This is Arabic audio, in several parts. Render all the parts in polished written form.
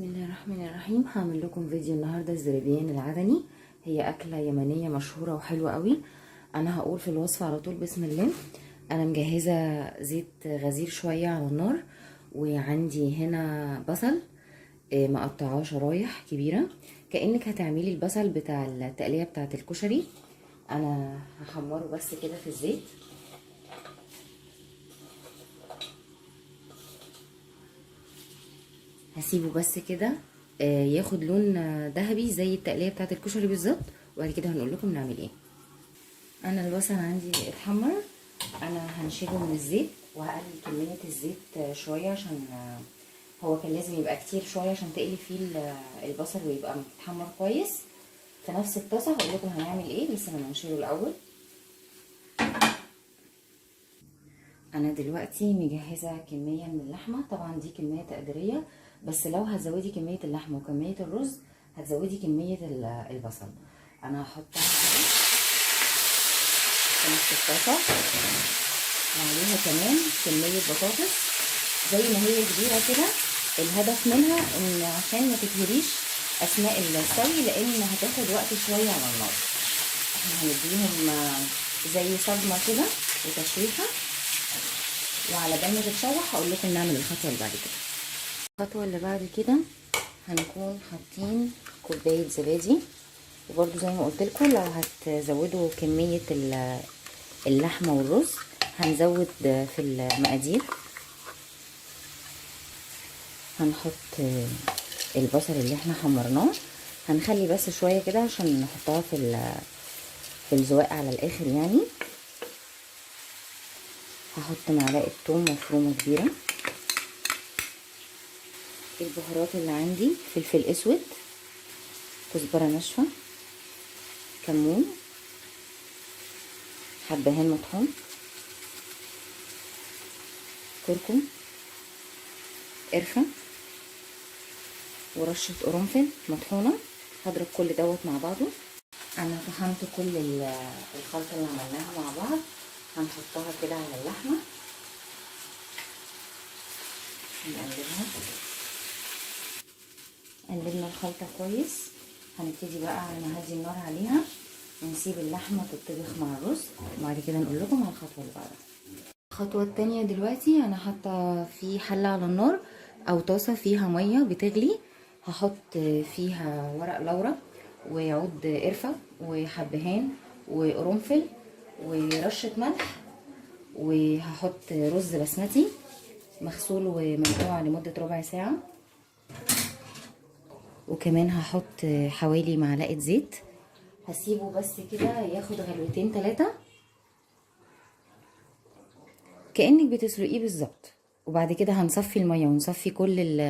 بسم الله الرحمن الرحيم. هعمل لكم فيديو النهارده الزريبيان العدني. هي اكله يمنيه مشهوره وحلوه قوي. انا هقول في الوصفه على طول بسم الله. انا مجهزه زيت غزير شويه على النار، وعندي هنا بصل مقطعاه شرايح كبيره، كانك هتعملي البصل بتاع التقليه بتاعه الكشري. انا هحمره بس كده في الزيت. هسيبه بس كده ياخد لون ذهبي زي التقليه بتاعه الكشري بالظبط، وبعد كده هنقول لكم نعمل ايه. انا البصل عندي اتحمر، انا هنشيله من الزيت وهقلل كميه الزيت شويه عشان هو كان لازم يبقى كتير شويه عشان تقلي فيه البصل ويبقى متحمر كويس في نفس الطاسه. هقول لكم هنعمل ايه بس انا هنشيله الاول. انا دلوقتي مجهزه كميه من اللحمه، طبعا دي كميه تقديريه، بس لو هتزودي كميه اللحمه وكميه الرز هتزودي كميه البصل. انا هحطها في نص الطاسه، وعليها كمان كميه بطاطس زي ما هي كبيره كده. الهدف منها ان عشان ما تتهريش اثناء السوي، لان هتاخد وقت شويه على النار. احنا هنديهم زي صدمه كده وتشويحه، وعلى بال ما تتشوح هقول لكم نعمل الخطوه اللي بعد كده. الخطوه اللي بعد كده هنكون حاطين كوبايه زبادي، وبرده زي ما قلت لكم لو هتزودوا كميه اللحمه والرز هنزود في المقادير. هنحط البصل اللي احنا حمرناه، هنخلي بس شويه كده عشان نحطها في الزواق على الاخر يعني. هحط معلقه ثوم مفرومه كبيره، البهارات اللي عندي فلفل اسود، كزبره ناشفه، كمون، حبهان مطحون، كركم، قرفه، ورشه قرنفل مطحونه. هضرب كل دوت مع بعضه. انا طحنت كل الخلطه اللي عملناها مع بعض، هنحطها كده على اللحمه نقلبها. قلبنا الخلطه كويس، هنبتدي بقى نهدي النار عليها ونسيب اللحمه تطبخ مع الرز، وبعد كده نقول لكم على الخطوه اللي بعدها. الخطوه التانية دلوقتي انا حاطه في حله على النار او طاسه فيها ميه بتغلي، هحط فيها ورق لورا وعود قرفه وحبهان وقرنفل ورشه ملح، وهحط رز بسمتي مغسول ومنقوع لمده ربع ساعه، وكمان هحط حوالي معلقه زيت. هسيبه بس كده ياخد غلوتين 3 كأنك بتسلقيه بالظبط، وبعد كده هنصفي الميه ونصفي كل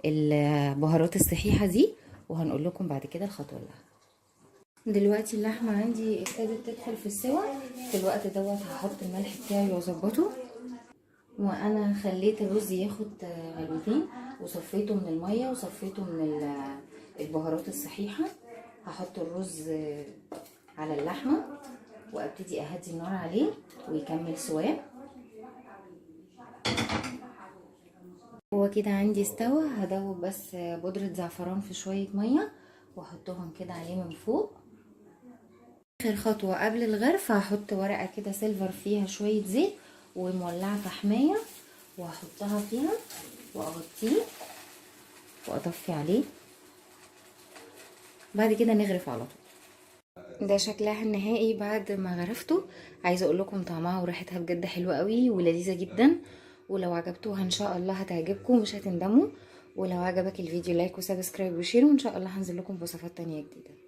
البهارات الصحيحه دي، وهنقول لكم بعد كده الخطوه اللي دلوقتي. اللحمه عندي ابتدت تدخل في السوا، في الوقت دوت هحط الملح بتاعي واظبطه. وانا خليت الرز ياخد غلوتين وصفيته من الميه وصفيته من البهارات الصحيحه. هحط الرز على اللحمه وابتدي اهدي النار عليه ويكمل سواه. هو كده عندي استوى، هدوب بس بودرة زعفران في شوية مية واحطهم كده عليه من فوق. اخر خطوة قبل الغرف هحط ورقة كده سيلفر فيها شوية زيت ومولعة فحماية، وهحطها فيها واغطيه واطفي عليه، بعد كده نغرف على طول. ده شكلها النهائي بعد ما غرفته. عايزه اقول لكم طعمها وريحتها بجد حلوه قوي ولذيذه جدا، ولو عجبتوها ان شاء الله هتعجبكم مش هتندموا. ولو عجبك الفيديو لايك وسبسكرايب وشير، وان شاء الله هنزل لكم بوصفات تانية جديده.